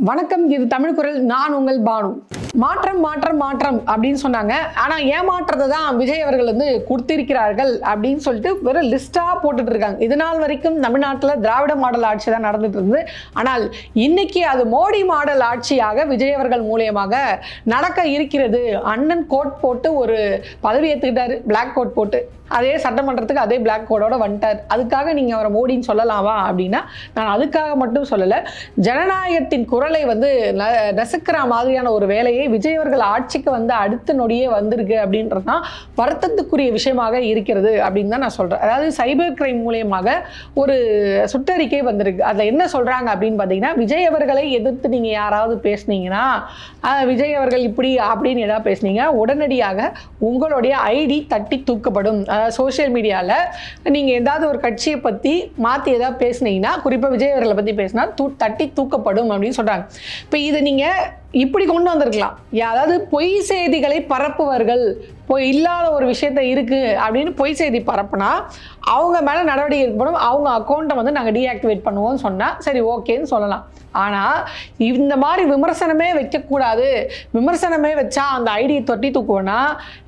வணக்கம், இது தமிழ் குரல். நான் உங்கள் பானு. மாற்றம் மாற்றம் மாற்றம் அப்படின்னு சொன்னாங்க. ஆனா ஏமாற்றத்தை தான் விஜய் அவர்கள் வந்து கொடுத்திருக்கிறார்கள் அப்படின்னு சொல்லிட்டு வெறும் லிஸ்டா போட்டுட்டு இருக்காங்க. இது நாள் வரைக்கும் தமிழ்நாட்டில் திராவிட மாடல் ஆட்சி தான் நடந்துட்டு இருந்தது. ஆனால் இன்னைக்கு அது மோடி மாடல் ஆட்சியாக விஜய் அவர்கள் மூலியமாக நடக்க இருக்கிறது. அண்ணன் கோட் போட்டு ஒரு பதவி ஏற்றுக்கிட்டாரு, பிளாக் கோட் போட்டு. அதே சட்டமன்றத்துக்கு அதே பிளாக் கோடோட வந்துட்டார். அதுக்காக நீங்கள் அவரை மோடின்னு சொல்லலாமா அப்படின்னா நான் அதுக்காக மட்டும் சொல்லலை. ஜனநாயகத்தின் குரலை வந்து நசுக்கிற மாதிரியான ஒரு வேலையை விஜய் அவர்கள் ஆட்சிக்கு வந்து அடுத்த நொடியே வந்திருக்கு அப்படின்றது தான் வருத்தத்துக்குரிய விஷயமாக இருக்கிறது அப்படின்னு தான் நான் சொல்கிறேன். அதாவது சைபர் கிரைம் மூலியமாக ஒரு சுற்றறிக்கை வந்திருக்கு. அதில் என்ன சொல்கிறாங்க அப்படின்னு பார்த்தீங்கன்னா, விஜய் அவர்களை எதிர்த்து நீங்கள் யாராவது பேசுனீங்கன்னா, விஜய் அவர்கள் இப்படி அப்படின்னு ஏதாவது பேசுனீங்க, உடனடியாக உங்களுடைய ஐடி தட்டி தூக்கப்படும். சோஷியல் மீடியாவில் நீங்கள் ஏதாவது ஒரு கட்சியை பற்றி மாற்றி ஏதாவது பேசுனீங்கன்னா, குறிப்பாக விஜய் அவர்களை பற்றி பேசினா தட்டி தூக்கப்படும் அப்படின்னு சொல்கிறாங்க. இப்போ இதை நீங்கள் இப்படி கொண்டு வந்திருக்கலாம். அதாவது பொய் செய்திகளை பரப்புவர்கள், இல்லாத ஒரு விஷயத்த இருக்குது அப்படின்னு பொய் செய்தி பரப்புனா அவங்க மேலே நடவடிக்கை எடுக்கப்படும். அவங்க அக்கௌண்ட்டை வந்து நாங்கள் டீஆக்டிவேட் பண்ணுவோம்னு சொன்னால் சரி, ஓகேன்னு சொல்லலாம். ஆனால் இந்த மாதிரி விமர்சனமே வைக்கக்கூடாது, விமர்சனமே வச்சா அந்த ஐடியை தொட்டி தூக்குவோன்னா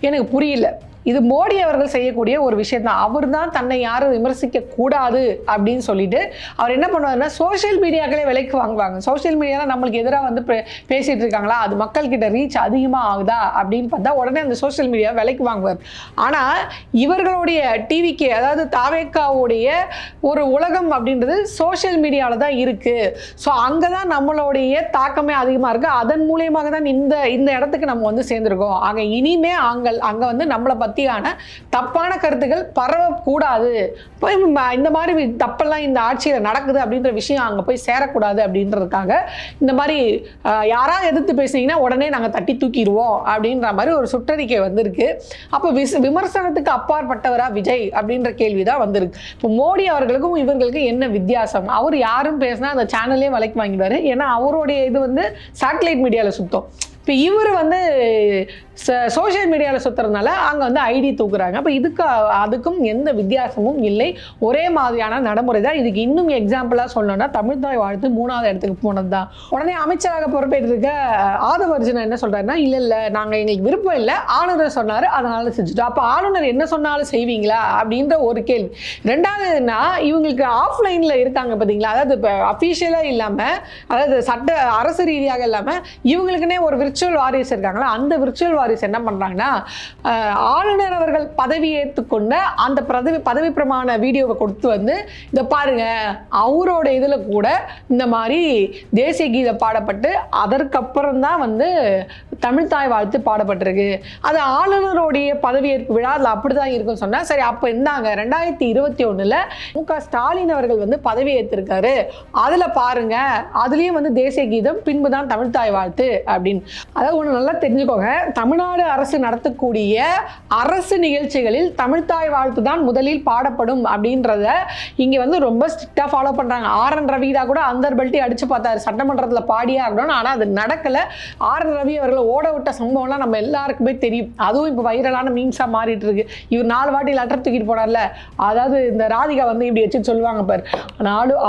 எனக்கு புரியல. இது மோடி அவர்கள் செய்யக்கூடிய ஒரு விஷயம் தான். அவர் தான் தன்னை யாரும் விமர்சிக்க கூடாது அப்படின்னு சொல்லிட்டு அவர் என்ன பண்ணுவாருன்னா, சோஷியல் மீடியாக்களே விலைக்கு வாங்குவாங்க. சோஷியல் மீடியாவில் நம்மளுக்கு எதிராக வந்து பேசிட்டு இருக்காங்களா, அது மக்கள்கிட்ட ரீச் அதிகமாக ஆகுதா அப்படின்னு பார்த்தா உடனே அந்த சோஷியல் மீடியா விலைக்கு வாங்குவார். ஆனால் இவர்களுடைய டிவிக்கு, அதாவது தாவேக்காவுடைய ஒரு உலகம் அப்படின்றது சோஷியல் மீடியாவில் தான் இருக்குது. ஸோ அங்கே தான் நம்மளுடைய தாக்கமே அதிகமாக இருக்குது. அதன் மூலியமாக தான் இந்த இடத்துக்கு நம்ம வந்து சேர்ந்துருக்கோம். ஆக இனிமே அங்கே வந்து நம்மளை பற்றியான தப்பான கருத்துக்கள் பரவக்கூடாது. இந்த மாதிரி தப்பெல்லாம் இந்த ஆட்சியில் நடக்குது அப்படின்ற விஷயம் அங்கே போய் சேரக்கூடாது அப்படின்றதுக்காக இந்த மாதிரி யாராவது எதிர்த்து பேசுனீங்கன்னா உடனே நாங்கள் தட்டி தூக்கிடுவோம் அப்படின்ற மாதிரி ஒரு சுற்றறிக்கை வந்திருக்கு. அப்போ விமர்சனத்துக்கு அப்பாற்பட்டவரா விஜய் அப்படின்ற கேள்விதான் வந்திருக்கு. இப்போ மோடி அவர்களுக்கும் இவர்களுக்கும் என்ன வித்தியாசம்? அவர் யாரும் பேசினா அந்த சேனலே விலைக்கு வாங்கிடுவாரு. ஏன்னா அவருடைய இது வந்து சேட்டலைட் மீடியாவில் சுத்தம். இப்போ இவர் வந்து சோஷியல் மீடியாவில் சுற்றுறதுனால அங்கே வந்து ஐடி தூக்குறாங்க. அப்போ அதுக்கும் எந்த வித்தியாசமும் இல்லை, ஒரே மாதிரியான நடைமுறை தான். இதுக்கு இன்னும் எக்ஸாம்பிளாக சொல்லணும்னா தமிழ்தாய் வாழ்த்து 3வது இடத்துக்கு போனது தான். உடனே அமைச்சராக பொறுப்பேற்றிருக்க ஆதவர்ஜுனா என்ன சொல்கிறாருன்னா, இல்லை நாங்கள் எங்களுக்கு விருப்பம் இல்லை, ஆளுநர் சொன்னார் அதனால செஞ்சுட்டோம். அப்போ ஆளுநர் என்ன சொன்னாலும் செய்வீங்களா அப்படின்ற ஒரு கேள்வி. ரெண்டாவதுன்னா, இவங்களுக்கு ஆஃப்லைனில் இருக்காங்க பார்த்தீங்களா, அதாவது இப்போ அஃபீஷியலாக இல்லாமல், அதாவது அரசு ரீதியாக இல்லாமல் இவங்களுக்குன்னே ஒரு விர்ச்சுவல் வாரியர்ஸ் இருக்காங்களா, அந்த விர்ச்சுவல் வாரியர்ஸ் என்ன பண்றாங்கன்னா, ஆளுநர் அவர்கள் பதவி ஏற்றுக்கொண்ட அந்த பதவி பிரமாண வீடியோவை கொடுத்து வந்து, இதை பாருங்க அவரோட இதுல கூட இந்த மாதிரி தேசிய கீதம் பாடப்பட்டு அதற்கப்புறம் தான் வந்து தமிழ்தாய் வாழ்த்து பாடப்பட்டிருக்கு. அது ஆளுநருடைய பதவியேற்பு விழா அதில் அப்படிதான் இருக்குன்னு சொன்னா சரி, அப்போ இருந்தாங்க 2021 மு.க. ஸ்டாலின் அவர்கள் வந்து பதவி ஏற்றிருக்காரு, அதுல பாருங்க அதுலயும் வந்து தேசிய கீதம் பின்புதான் தமிழ்தாய் வாழ்த்து அப்படின்னு. அதாவது ஒன்று நல்லா தெரிஞ்சுக்கோங்க, தமிழ்நாடு அரசு நடத்தக்கூடிய அரசு நிகழ்ச்சிகளில் தமிழ்தாய் வாழ்த்து தான் முதலில் பாடப்படும் அப்படின்றத இங்கே வந்து ரொம்ப ஸ்ட்ரிக்டாக ஃபாலோ பண்ணுறாங்க. ஆர்.என். ரவிதா கூட அந்தர் பல்ட்டி அடிச்சு பார்த்தாரு சட்டமன்றத்தில் பாடியே ஆகணும்னு. ஆனால் அது நடக்கலை. ஆர்.என். ரவி அவர்களை ஓட விட்ட சம்பவம்லாம் நம்ம எல்லாருக்குமே தெரியும். அதுவும் இப்போ வைரலான மீம்ஸாக மாறிட்டு இருக்கு. இவர் 4 வாட்டி லெட்டர் தூக்கிட்டு போனார்ல, அதாவது இந்த ராதிகா வந்து இப்படி வச்சு சொல்லுவாங்க பாரு,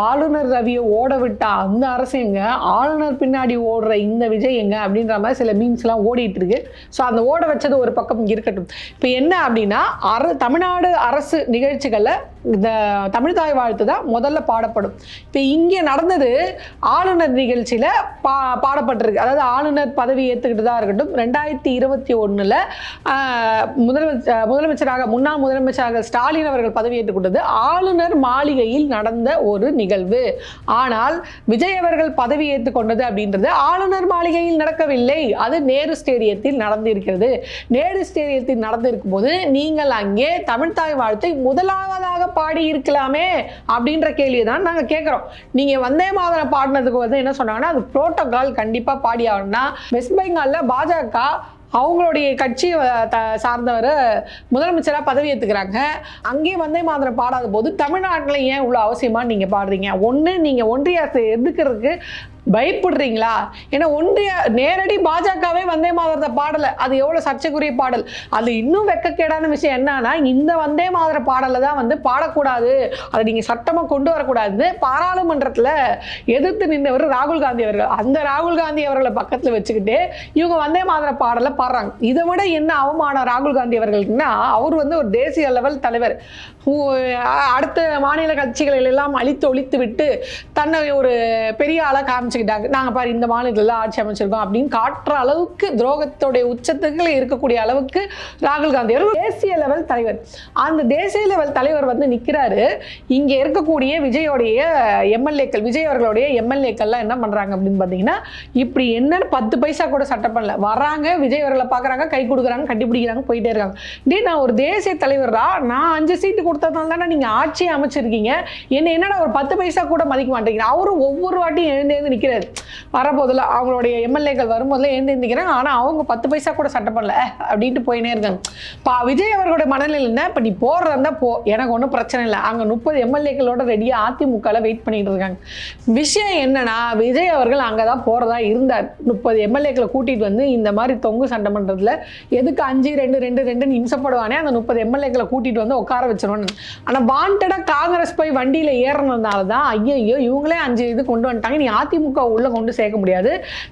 ஆளுநர் ரவியை ஓட விட்டா அந்த அரசு எங்க, ஆளுநர் பின்னாடி ஓடுற இந்த விஜய் எங்க அப்படின்ற மாதிரி சில மீம்ஸ்லாம் ஓடிட்டு இருக்கு. ஸோ அந்த ஓட வச்சது ஒரு பக்கம் இருக்கட்டும். இப்போ என்ன அப்படின்னா, தமிழ்நாடு அரசு நிகழ்ச்சிகளில் இந்த தமிழ்தாய் வாழ்த்து தான் முதல்ல பாடப்படும். இப்போ இங்கே நடந்தது ஆளுநர் நிகழ்ச்சியில் பாடப்பட்டிருக்கு. அதாவது ஆளுநர் பதவி ஏற்றுக்கிட்டு தான் இருக்கட்டும். 2021 முதலமைச்சராக முன்னாள் முதலமைச்சராக ஸ்டாலின் அவர்கள் பதவி ஏற்றுக்கொண்டது ஆளுநர் மாளிகையில் நடந்த ஒரு நிகழ்வு. ஆனால் விஜய் அவர்கள் பதவி ஏற்றுக்கொண்டது அப்படின்றது ஆளுநர் மாளிகையில் நடக்கவில்லை, அது நேரு ஸ்டேடியத்தில் நடந்திருக்கிறது. நேரு ஸ்டேடியத்தில் நடந்திருக்கும் போது நீங்கள் அங்கே தமிழ்தாய் வாழ்த்தை முதலாவதாக பாடி இருக்கலாமே அப்படின்ற கேள்வியை தான் நாங்கள் கேட்குறோம். நீங்கள் வந்தே மாதரம் பாடினதுக்கு வந்து என்ன சொன்னாங்கன்னா, அது புரோட்டோகால் கண்டிப்பாக பாடி ஆகணும்னா, வெஸ்ட் பெங்காலில் பாஜக அவங்களுடைய கட்சி சார்ந்தவர் முதலமைச்சராக பதவி ஏற்றுக்கிறாங்க. அங்கேயே வந்தே மாதரம் பாடாத போது தமிழ்நாட்டில் ஏன் இவ்வளோ அவசியமாக நீங்கள் பாடுறீங்க? ஒன்று, நீங்கள் ஒன்றிய அரசை எதிர்க்கிறதுக்கு பயப்படுறீங்களா? ஏன்னா ஒன்றிய நேரடி பாஜகவே வந்தே மாதரத்தை பாடலை, அது எவ்வளோ சர்ச்சைக்குரிய பாடல். அது இன்னும் வெக்கக்கேடான விஷயம் என்னன்னா, இந்த வந்தே மாதர பாடலை தான் வந்து பாடக்கூடாது, அதை நீங்கள் சட்டமாக கொண்டு வரக்கூடாது பாராளுமன்றத்தில் எதிர்த்து நின்றவர் ராகுல் காந்தி அவர்கள். அந்த ராகுல் காந்தி அவர்களை பக்கத்தில் வச்சுக்கிட்டு இவங்க வந்தே மாதர பாடலை பாடுறாங்க. இதை விட என்ன அவமானம் ராகுல் காந்தி அவர்களுக்குன்னா, அவர் வந்து ஒரு தேசிய லெவல் தலைவர். அடுத்த மாநில கட்சிகளை எல்லாம் அழித்து ஒழித்து விட்டு தன்னை ஒரு பெரிய ஆளா காமிச்சுக்கிட்டாங்க. நாங்கள் பாரு இந்த மாநிலத்தில் ஆட்சி அமைச்சிருக்கோம் அப்படின்னு காட்டுற அளவுக்கு துரோகத்தோடைய உச்சத்துக்கு இருக்கக்கூடிய அளவுக்கு ராகுல் காந்தி அவர் தேசிய லெவல் தலைவர். அந்த தேசிய லெவல் தலைவர் வந்து நிற்கிறாரு. இங்கே இருக்கக்கூடிய விஜயோடைய எம்எல்ஏக்கள், விஜய் அவர்களுடைய எம்எல்ஏக்கள்லாம் என்ன பண்ணுறாங்க அப்படின்னு பார்த்தீங்கன்னா, இப்படி என்னன்னு 10 பைசா கூட சட்டம் பண்ணல. வராங்க, விஜய் அவர்களை பார்க்குறாங்க, கை கொடுக்குறாங்க, கட்டி பிடிக்கிறாங்க, போயிட்டே இருக்காங்க. டே, நான் ஒரு தேசிய தலைவரா, நான் 5 சீட்டு கொடுத்ததுனால தானே நீங்கள் ஆட்சியை அமைச்சிருக்கீங்க, என்னடா ஒரு 10 பைசா கூட மதிக்க மாட்டேங்கிறீங்க. அவரும் ஒவ்வொரு வாட்டியும் எழுந்து நிற்கிறாரு. வரப்போதில் அவங்களுடைய எம்எல்ஏக்கள் வரும்போதில் எழுந்து நிற்கிறாங்க. ஆனால் அவங்க 10 பைசா கூட சட்டம் பண்ணல அப்படின்ட்டு போயினே இருக்காங்க. விஜய் அவர்களுடைய மனநிலையில் என்ன, இப்போ நீ போடுறதா போ, எனக்கு ஒன்றும் பிரச்சனை இல்லை. அங்கே 30 எம்எல்ஏக்களோட ரெடியாக அதிமுகவில் வெயிட் பண்ணிட்டு இருக்காங்க. விஷயம் என்னன்னா, விஜய் அவர்கள் அங்கே தான் போகிறதா இருந்தார். 30 எம்எல்ஏக்களை கூட்டிகிட்டு வந்து இந்த மாதிரி தொங்கு சண்டை பண்ணுறதுல எதுக்கு 5-2-2-2 இம்சப்படுவானே, அந்த 30 எம்எல்ஏக்களை கூட்டிகிட்டு வந்து உட்கார வச்சிருவானு. ஆனால் வாண்டடாக காங்கிரஸ் போய் வண்டியில் ஏறினதுனால தான் ஐயோ இவங்களே 5 இது கொண்டு வந்துட்டாங்க, நீ அதிமுக உள்ள கொண்டு சேர்க்க முடியாது,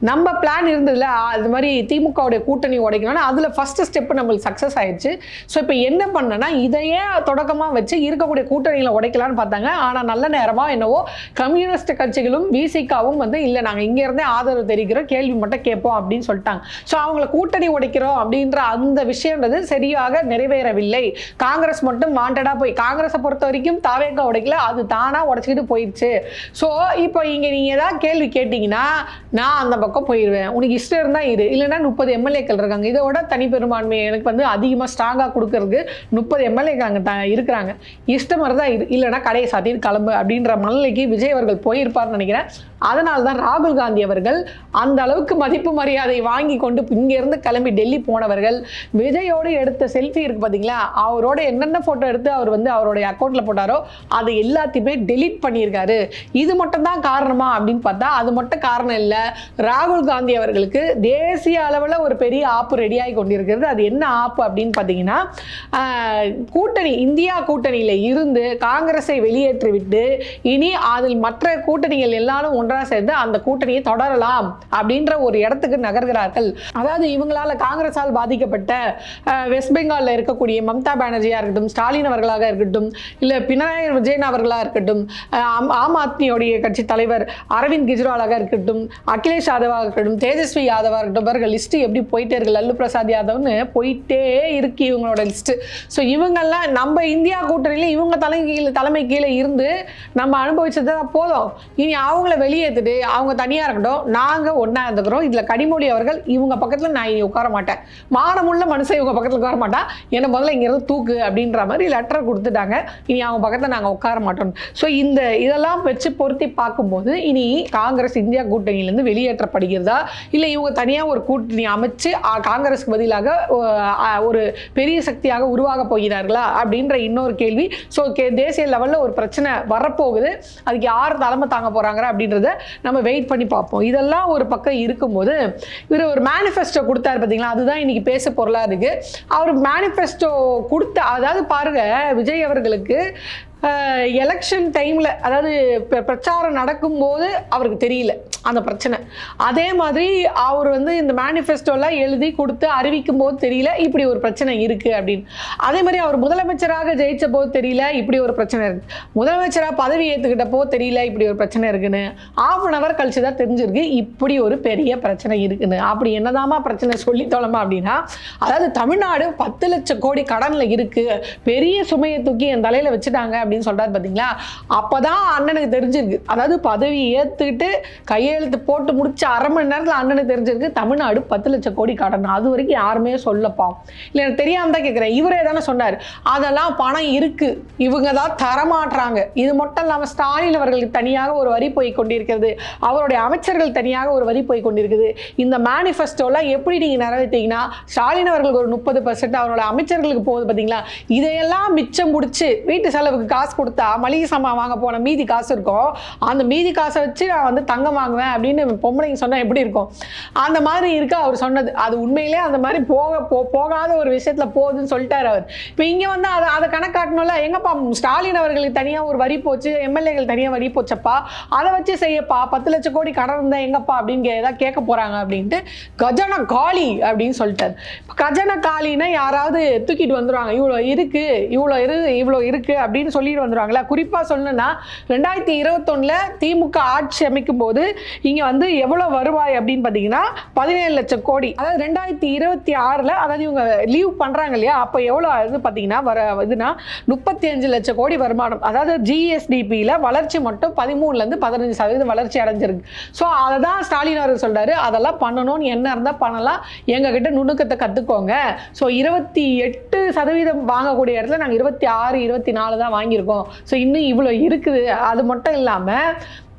நம்ம பிளான் இருந்ததுல அது மாதிரி திமுகவுடைய கூட்டணி உடைக்கணும்னா அதில் ஃபர்ஸ்ட் ஸ்டெப் நம்மளுக்கு சக்ஸஸ் ஆயிடுச்சு. ஸோ இப்போ என்ன பண்ணனா, இதையே தொடக்கமாக வச்சு இருக்கக்கூடிய கூட்டணிகளை உடைக்கலான்னு பார்த்தாங்க. ஆனால் நல்ல நேரமாக என்னவோ கம்யூனிஸ்ட் கட்சிகளும் விசிகாவும் வந்து இல்லை, நாங்கள் இங்கேருந்தே ஆதரவு தெரிவிக்கிறோம், கேள்வி மட்டும் கேட்போம் அப்படின்னு சொல்லிட்டாங்க. ஸோ அவங்கள கூட்டணி உடைக்கிறோம் அப்படின்ற அந்த விஷயம்ன்றது சரியாக நிறைவேறவில்லை. காங்கிரஸ் மட்டும் வாண்டடாக போய், காங்கிரஸை பொறுத்த வரைக்கும் தாவேக்கா உடைக்கல, அது தானாக உடைச்சிக்கிட்டு போயிடுச்சு. ஸோ இப்போ இங்கே நீங்கள் ஏதாவது கேள்வி கேட்டிங்கன்னா நான் அந்த பக்கம் போயிடுவேன், உனக்கு இஷ்டம் இருந்தால் இரு, இல்லைன்னா 30 எம்எல்ஏக்கள் இருக்காங்க, இதோட தனிப்பெரும்பான்மை எனக்கு வந்து அதிகமாக ஸ்ட்ராங்காக கொடுக்கறதுக்கு 30 எம்எல்ஏக்கள் அங்கே இருக்கிறாங்க, இஷ்டம் இருந்தால் இரு, இல்லைன்னா கடையை சாத்திட்டு கிளம்பு அப்படின்ற மனநிலைக்கு விஜய் அவர்கள் போயிருப்பார்னு நினைக்கிறேன். அதனால தான் ராகுல் காந்தி அவர்கள் அந்த அளவுக்கு மதிப்பு மரியாதை வாங்கி கொண்டு இங்கேருந்து கிளம்பி டெல்லி போனவர்கள் விஜயோடு எடுத்த செல்ஃபி இருக்கு பார்த்தீங்களா, அவரோட என்னென்ன ஃபோட்டோ எடுத்து அவர் வந்து அவருடைய அக்கௌண்ட்டில் போட்டாரோ அது எல்லாத்தையுமே டெலீட் பண்ணியிருக்காரு. இது மட்டும் தான் காரணமா அப்படின்னு பார்த்தா அது மட்டும் காரணம் இல்லை. ராகுல் காந்தி அவர்களுக்கு தேசிய அளவில் ஒரு பெரிய ஆப்பு ரெடியாகி கொண்டிருக்கிறது. அது என்ன ஆப்பு அப்படின்னு பார்த்தீங்கன்னா, கூட்டணி, இந்தியா கூட்டணியில் இருந்து காங்கிரஸை வெளியேற்றி விட்டு இனி அதில் மற்ற கூட்டணிகள் எல்லாரும் ஒன்றாக சேர்ந்து அந்த கூட்டணியை தொடரலாம் அப்படின்ற ஒரு இடத்துக்கு நகர்கிறார்கள். அதாவது இவங்களால காங்கிரஸால் பாதிக்கப்பட்ட வெஸ்ட் பெங்காலில் இருக்கக்கூடிய மம்தா பானர்ஜியாக இருக்கட்டும், ஸ்டாலின் அவர்களாக இருக்கட்டும், இல்லை பினராயி விஜயன் அவர்களாக இருக்கட்டும், ஆம் ஆத்மியோடைய கட்சி தலைவர் அரவிந்த் கெஜ்ரிவாலாக இருக்கட்டும், அகிலேஷ் யாதவாக இருக்கட்டும், தேஜஸ்வி யாதவாக இருக்கட்டும், இவர்கள் லிஸ்ட்டு எப்படி போயிட்டே இருக்கு, லல்லு பிரசாத் யாதவ்னு போயிட்டே இருக்கு இவங்களோட லிஸ்ட்டு. ஸோ இவங்கெல்லாம் நம்ம இந்தியா கூட்டணியில் இவங்க தலைமை கீழே இருந்து நம்ம அனுபவிச்சது தான் போதும், இனி அவங்கள வெளியேற்றிட்டு அவங்க தனியாக இருக்கட்டும், நாங்கள் ஒன்றா இருந்துக்கிறோம். இதில் கனிமொழி அவர்கள் இவங்க பக்கத்தில் நான் இனி உட்கார மாட்டேன், மானமுள்ள மனுஷன் இவங்க பக்கத்தில் உட்கார மாட்டான், என்னை முதல்ல இங்கேருந்து தூக்கு அப்படின்ற மாதிரி லெட்டர் கொடுத்துட்டாங்க. இனி அவங்க பக்கத்தில் நாங்கள் உட்கார மாட்டோம். ஸோ இதெல்லாம் வச்சு பொருத்தி பார்க்கும்போது இனி காங்கிரஸ் இந்தியா கூட்டணியிலேருந்து வெளியேற்றப்படுகிறதா, இல்லை இவங்க தனியாக ஒரு கூட்டணி அமைச்சு காங்கிரஸுக்கு பதிலாக ஒரு பெரிய சக்தியாக உருவாக போகிறார்களா அப்படின்ற இன்னொரு கேள்வி. ஸோ தேசிய லெவலில் ஒரு பிரச்சனை வரப்போகுது, அதுக்கு யார் தலைமை தாங்க போகிறாங்க அப்படின்றத நம்ம வெயிட் பண்ணி பார்ப்போம். இதெல்லாம் ஒரு பக்கம் இருக்கும்போது இவர் ஒரு மேனிஃபெஸ்டோ கொடுத்தாரு பார்த்தீங்களா, அதுதான் இன்னைக்கு பேச பொருளாக இருக்கு. அவர் மேனிஃபெஸ்டோ கொடுத்த, அதாவது பாருங்க, விஜய் அவர்களுக்கு எலெக்ஷன் டைமில், அதாவது பிரச்சாரம் நடக்கும்போது அவருக்கு தெரியல அந்த பிரச்சனை. அதே மாதிரி அவர் வந்து இந்த மேனிஃபெஸ்டோலாம் எழுதி கொடுத்து அறிவிக்கும் போது தெரியல இப்படி ஒரு பிரச்சனை இருக்குது அப்படின்னு. அதே மாதிரி அவர் முதலமைச்சராக ஜெயிச்ச போது தெரியல இப்படி ஒரு பிரச்சனை இருக்குது, முதலமைச்சராக பதவி ஏற்றுக்கிட்ட போது தெரியல இப்படி ஒரு பிரச்சனை இருக்குன்னு, ½ hour கழிச்சு தான் தெரிஞ்சிருக்கு இப்படி ஒரு பெரிய பிரச்சனை இருக்குன்னு. அப்படி என்னதாமா பிரச்சனை சொல்லி தோலமா அப்படின்னா, அதாவது தமிழ்நாடு 10 லட்சம் கோடி கடனில் இருக்குது, பெரிய சுமையை தூக்கி என் தலையில் வச்சுட்டாங்க அப்படின்னு சொல்றாரு பாத்தீங்களா. அப்பதான் அண்ணனுக்கு தெரிஞ்சிருக்கு, அதாவது பதவி ஏத்துக்கிட்டு கையெழுத்து போட்டு முடிச்ச அரை மணி நேரத்தில் அண்ணனுக்கு தெரிஞ்சிருக்கு தமிழ்நாடு 10 லட்சம் கோடி கடன். அது வரைக்கும் யாருமே சொல்லப்பா இல்லை, எனக்கு தெரியாம தான் கேட்கிறேன். இவரே தானே சொன்னார் அதெல்லாம் பணம் இருக்கு, இவங்க தான் தரமாட்டுறாங்க. இது மட்டும் இல்லாமல் ஸ்டாலின் அவர்களுக்கு தனியாக ஒரு வரி போய் கொண்டிருக்கிறது, அவருடைய அமைச்சர்கள் தனியாக ஒரு வரி போய் கொண்டிருக்குது. இந்த மேனிஃபெஸ்டோலாம் எப்படி நீங்க நிறைவேற்றீங்கன்னா ஸ்டாலின் அவர்களுக்கு ஒரு 30%, அவரோட அமைச்சர்களுக்கு போகுது பார்த்தீங்களா. இதையெல்லாம் மிச்சம் முடிச்சு வீட்டு செலவுக்கு காசு கொடுத்தா மளிகை சாமான் வாங்க போன மீதி காசு இருக்கும், அந்த மீதி காசை வச்சு நான் வந்து தங்கம் வாங்குவேன் அப்படின்னு பொம்பளைங்க சொன்னா எப்படி இருக்கும்? அந்த மாதிரி இருக்கு அவர் சொன்னது. அது உண்மையிலே அந்த மாதிரி போகாத ஒரு விஷயத்துல போகுதுன்னு சொல்லிட்டாரு அவர். இப்போ இங்க வந்து அதை கணக்காட்டணும்ல. எங்கப்பா ஸ்டாலின் அவர்களுக்கு தனியா ஒரு வரி போச்சு, எம்எல்ஏகள் தனியா வரி போச்சப்பா, அதை வச்சு செய்யப்பா, 10 லட்சம் கோடி கடன் இருந்தா எங்கப்பா அப்படின்னு ஏதாவது கேட்க போறாங்க அப்படின்ட்டு கஜானா காலி அப்படின்னு சொல்லிட்டாரு. கஜானா காலின்னா யாராவது தூக்கிட்டு வந்துருவாங்க, இவ்வளோ இருக்கு அப்படின்னு சொல்லிட்டு வந்துருவாங்களா? குறிப்பா சொல்லணும்னா 2021 திமுக ஆட்சி அமைக்கும் போது இங்க வந்து எவ்வளவு வருவாய் அப்படின்னு பாத்தீங்கன்னா 17 லட்சம் கோடி. அதாவது 2026 அதாவது இவங்க லீவ் பண்றாங்க இல்லையா, அப்ப எவ்வளவு பாத்தீங்கன்னா 35 லட்சம் கோடி வருமானம். அதாவது ஜிஎஸ்டிபியில வளர்ச்சி மட்டும் 13% வளர்ச்சி அடைஞ்சிருக்கு. ஸோ அதை தான் ஸ்டாலின் அவர்கள் சொல்றாரு, அதெல்லாம் பண்ணணும்னு என்ன இருந்தால் பண்ணலாம், எங்ககிட்ட நுணுக்கத்தை கற்றுக்கோங்க. ஸோ 28% வாங்கக்கூடிய இடத்துல நாங்கள் 26, 24 தான் வாங்கியிருக்கோம். ஸோ இன்னும் இவ்வளோ இருக்குது. அது மட்டும் இல்லாமல்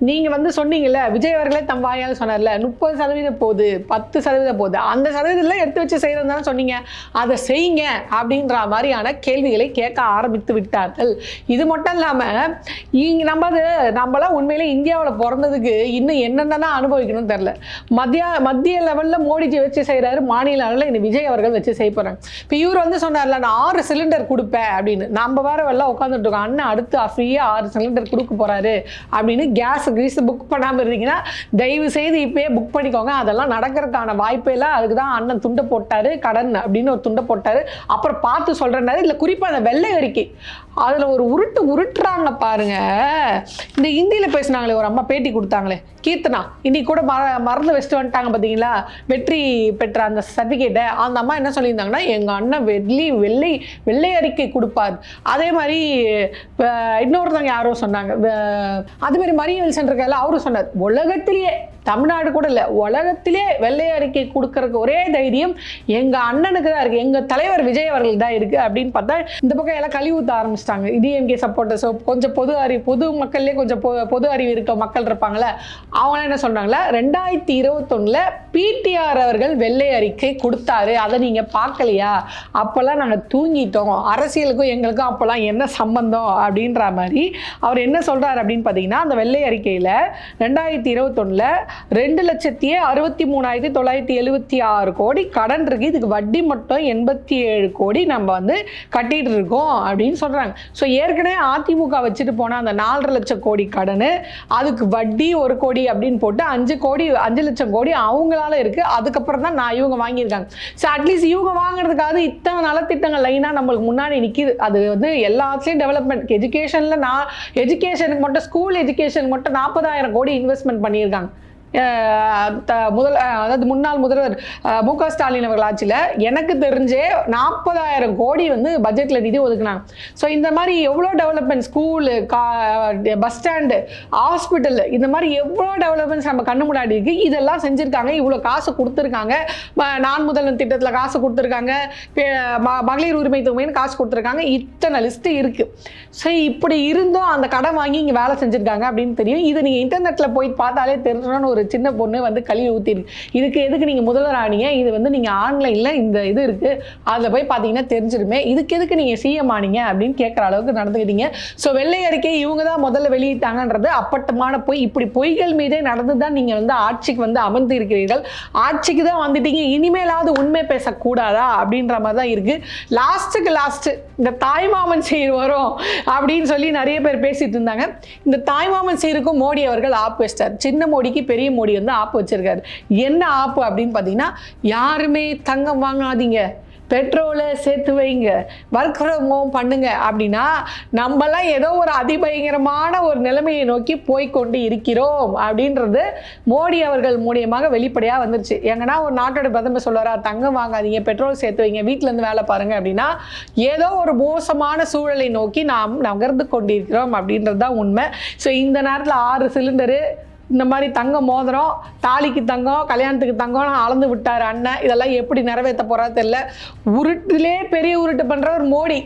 நீங்க வந்து சொன்னீங்கல்ல, விஜய் அவர்களே தம் வாயால் சொன்னார்ல, 30% போகுது, 10% போகுது, அந்த சதவீதத்தில் எடுத்து வச்சு செய்யறதுதானே சொன்னீங்க, அதை செய்யுங்க அப்படின்ற மாதிரியான கேள்விகளை கேட்க ஆரம்பித்து விட்டார்கள். இது மட்டும் இல்லாம நம்மளாம் உண்மையிலே இந்தியாவில் பிறந்ததுக்கு இன்னும் என்னென்ன அனுபவிக்கணும்னு தெரியல. மத்திய லெவல்ல மோடிஜி வச்சு செய்யறாரு, மாநில அளவில் இந்த விஜய் அவர்கள் வச்சு செய்ய போறாங்க. இப்போ இவர் வந்து சொன்னார்ல, நான் 6 சிலிண்டர் கொடுப்பேன் அப்படின்னு. நம்ம வேற எல்லாம் உட்காந்துட்டு இருக்கோம், அண்ணன் அடுத்து ஃப்ரீயா 6 சிலிண்டர் கொடுக்க போறாரு அப்படின்னு. கேஸ் புக் பண்ணாம இருந்தீங்கன்னா தயவு செய்து இப்பயே புக் பண்ணிக்கோங்க. அதெல்லாம் நடக்கிறதுக்கான வாய்ப்பே இல்லை. அதுக்கு தான் அண்ணன் துண்டை போட்டாரு, கடன் அப்படின்னு ஒரு துண்டை போட்டாரு. அப்புறம் பார்த்து சொல்றேன்னாரு. இல்லை குறிப்பா அந்த வெள்ளை அறிக்கை அதுல ஒரு உருட்டுறாங்க பாருங்க. இந்த ஹிந்தியில பேசினாங்களே ஒரு அம்மா, பேட்டி கொடுத்தாங்களே கீர்த்தனா, இன்னைக்கு கூட மறந்து வச்சுட்டு வந்துட்டாங்க பாத்தீங்களா, வெற்றி பெற்ற அந்த சர்டிபிகேட்டை. அந்த அம்மா என்ன சொல்லியிருந்தாங்கன்னா, எங்க அண்ணன் வெள்ளை அறிக்கை கொடுப்பார். அதே மாதிரி இன்னொருத்தவங்க யாரோ சொன்னாங்க, அது மாதிரி மரியல் சென்றிருக்கால அவரும் சொன்னார், உலகத்திலேயே தமிழ்நாடு கூட இல்லை, உலகத்திலே வெள்ளை அறிக்கை கொடுக்கறதுக்கு ஒரே தைரியம் எங்க அண்ணனுக்கு தான் இருக்கு, எங்க தலைவர் விஜய் அவர்கள் தான் இருக்கு அப்படின்னு பார்த்தா இந்த பக்கம் எல்லாம் கழிவு ஊத்த ஆரம்பிச்சிட்டாங்க. டிஎம்கே சப்போர்ட்டர்ஸ், கொஞ்சம் பொது மக்கள்லேயே கொஞ்சம் பொது அறிவு இருக்க மக்கள் இருப்பாங்களே, அவங்க என்ன சொல்றாங்களா, 2021 பிடிஆர் அவர்கள் வெள்ளை அறிக்கை கொடுத்தாரு, அதை நீங்க பார்க்கலையா, அப்பெல்லாம் நாங்கள் தூங்கிட்டோம், அரசியலுக்கும் எங்களுக்கும் அப்பெல்லாம் என்ன சம்பந்தம் அப்படின்ற மாதிரி அவர் என்ன சொல்றாரு அப்படின்னு பார்த்தீங்கன்னா, அந்த வெள்ளை அறிக்கையில் 2021 2,63,976 கோடி கடன் இருக்கு, இதுக்கு வட்டி மட்டும் 87 கோடி நம்ம வந்து கட்டிட்டு இருக்கோம் அப்படின்னு சொல்றாங்க. ஸோ ஏற்கனவே அதிமுக வச்சுட்டு போன அந்த 4.5 லட்சம் கோடி கடன், அதுக்கு வட்டி 1 கோடி அப்படின்னு போட்டு 5 லட்சம் கோடி அவங்களால இருக்கு. அதுக்கப்புறம் தான் இவங்க வாங்கியிருக்காங்க. ஸோ அட்லீஸ்ட் இவங்க வாங்குறதுக்காக இத்தனை நலத்திட்டங்கள் லைனா நம்மளுக்கு முன்னாடி நிற்கிது. அது வந்து எல்லாத்துலேயும் டெவலப்மெண்ட், எஜுகேஷனுக்கு மட்டும், ஸ்கூல் எஜுகேஷனுக்கு மட்டும் 40,000 கோடி இன்வெஸ்ட்மெண்ட் பண்ணியிருக்காங்க. அதாவது முன்னாள் முதல்வர் மு.க. ஸ்டாலின் அவர்கள் ஆட்சியில் எனக்கு தெரிஞ்சே 40,000 கோடி வந்து பட்ஜெட்ல நிதி ஒதுக்குனாங்க. ஸோ இந்த மாதிரி எவ்வளோ development, school, bus stand, hospital, இந்த மாதிரி எவ்வளோ டெவலப்மெண்ட்ஸ் நம்ம கண்ணு முன்னாடி இருக்கு. இதெல்லாம் செஞ்சிருக்காங்க, இவ்வளோ காசு கொடுத்துருக்காங்க, நான் முதல்வன் திட்டத்தில் காசு கொடுத்துருக்காங்க, மகளிர் உரிமை தொகைன்னு காசு கொடுத்துருக்காங்க, இத்தனை லிஸ்ட் இருக்கு. ஸோ இப்படி இருந்தும் அந்த கடன் வாங்கி இங்கே வேலை செஞ்சிருக்காங்க அப்படின்னு தெரியும். இது நீங்கள் இன்டர்நெட்ல போய் பார்த்தாலே தெரிஞ்சோன்னு ஒரு சின்ன பொண்ணு வந்து கழுவி ஊற்றிருக்கு. இதுக்கு எதுக்கு நீங்கள் முதல்வர் ஆனீங்க, இது வந்து நீங்கள் ஆன்லைனில் இந்த இது இருக்குது, அதில் போய் பார்த்தீங்கன்னா தெரிஞ்சிருமே, இதுக்கு எதுக்கு நீங்கள் சிஎம் ஆனீங்க அப்படின்னு கேட்குற அளவுக்கு நடந்துக்கிட்டீங்க. ஸோ வெள்ளை அறிக்கை இவங்க தான் முதல்ல வெளியிட்டாங்கன்றது அப்பட்டமான பொய். இப்படி பொய்கள் மீதே நடந்து தான் நீங்கள் வந்து ஆட்சிக்கு வந்து அமர்ந்து இருக்கிறீர்கள். ஆட்சிக்கு தான் வந்துட்டீங்க, இனிமேலாவது உண்மை பேசக்கூடாதா அப்படின்ற மாதிரி தான் இருக்குது. லாஸ்ட் இந்த தாய்மாமன் சீர் வரும் அப்படின்னு சொல்லி நிறைய பேர் பேசிட்டு இருந்தாங்க. இந்த தாய்மாமன் சீருக்கும் மோடி அவர்கள் ஆப் வச்சிட்டார். சின்ன மோடிக்கு பெரிய மோடி வந்து ஆப்பு வச்சிருக்காரு. என்ன ஆப்பு அப்படின்னு பார்த்தீங்கன்னா, யாருமே தங்கம் வாங்காதீங்க, பெட்ரோலை சேர்த்து வைங்க, ஒர்க் ஃப்ரம் ஹோம் பண்ணுங்க அப்படின்னா நம்மலாம் ஏதோ ஒரு அதிபயங்கரமான ஒரு நிலைமையை நோக்கி போய்கொண்டு இருக்கிறோம் அப்படின்றது மோடி அவர்கள் மூலியமாக வெளிப்படையாக வந்துருச்சு. எங்கன்னா ஒரு நாட்டோட பிரதமர் சொல்லுவாரா, தங்கம் வாங்காதீங்க, பெட்ரோல் சேர்த்து வைங்க, வீட்டில இருந்து வேலை பாருங்க அப்படின்னா ஏதோ ஒரு மோசமான சூழலை நோக்கி நாம் நகர்ந்து கொண்டிருக்கிறோம் அப்படின்றது தான் உண்மை. ஸோ இந்த நேரத்தில் 6 சிலிண்டரு, இந்த மாதிரி தங்க மோதிரம், தாலிக்கு தங்கம், கல்யாணத்துக்கு தங்கம் அளந்து விட்டார் அண்ணன். இதெல்லாம் எப்படி நிறைவேற்ற போறா தெரியல. உருட்டுலே பெரிய உருட்டு பண்றவர் மோடி,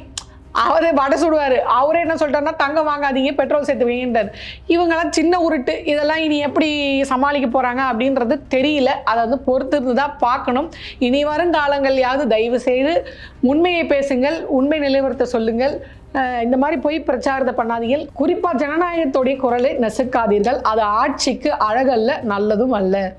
அவரே வடை சுடுவார். அவரே என்ன சொல்லிட்டாருன்னா, தங்கம் வாங்காதீங்க, பெட்ரோல் சேர்த்து வைங்கன்றார். இவங்கெல்லாம் சின்ன உருட்டு, இதெல்லாம் இனி எப்படி சமாளிக்க போறாங்க அப்படின்றது தெரியல. அதை வந்து பொறுத்திருந்து தான் பார்க்கணும். இனி வரும் காலங்கள்யாவது தயவு செய்து உண்மையை பேசுங்கள், உண்மை நிலவரத்தை சொல்லுங்கள். இந்த மாதிரி போய் பிரச்சாரத்தை பண்ணாதீர்கள். குறிப்பாக ஜனநாயகத்துடைய குரலை நசுக்காதீர்கள். அது ஆட்சிக்கு அழகல்ல, நல்லதும் அல்ல.